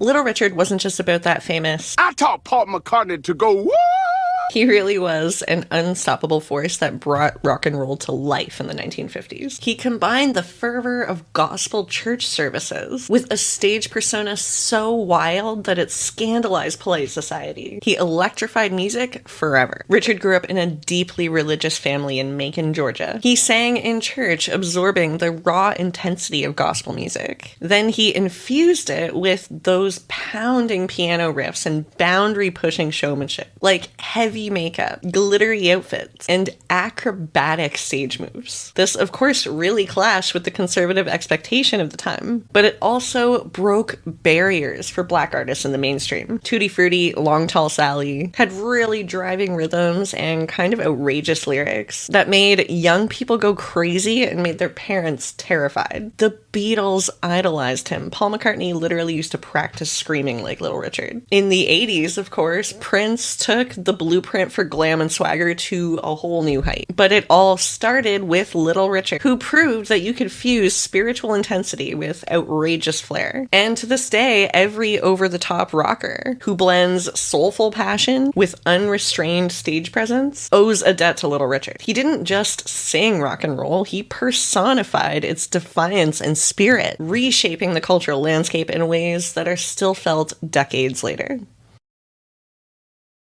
Little Richard wasn't just about that famous, I taught Paul McCartney to go, woo! He really was an unstoppable force that brought rock and roll to life in the 1950s. He combined the fervor of gospel church services with a stage persona so wild that it scandalized polite society. He electrified music forever. Richard grew up in a deeply religious family in Macon, Georgia. He sang in church, absorbing the raw intensity of gospel music. Then he infused it with those pounding piano riffs and boundary-pushing showmanship, like heavy makeup, glittery outfits, and acrobatic stage moves. This, of course, really clashed with the conservative expectation of the time, but it also broke barriers for black artists in the mainstream. Tutti Frutti, Long Tall Sally had really driving rhythms and kind of outrageous lyrics that made young people go crazy and made their parents terrified. The Beatles idolized him. Paul McCartney literally used to practice screaming like Little Richard. In the 80s, of course, Prince took the blueprint for glam and swagger to a whole new height. But it all started with Little Richard, who proved that you could fuse spiritual intensity with outrageous flair. And to this day, every over-the-top rocker who blends soulful passion with unrestrained stage presence owes a debt to Little Richard. He didn't just sing rock and roll, he personified its defiance and spirit, reshaping the cultural landscape in ways that are still felt decades later.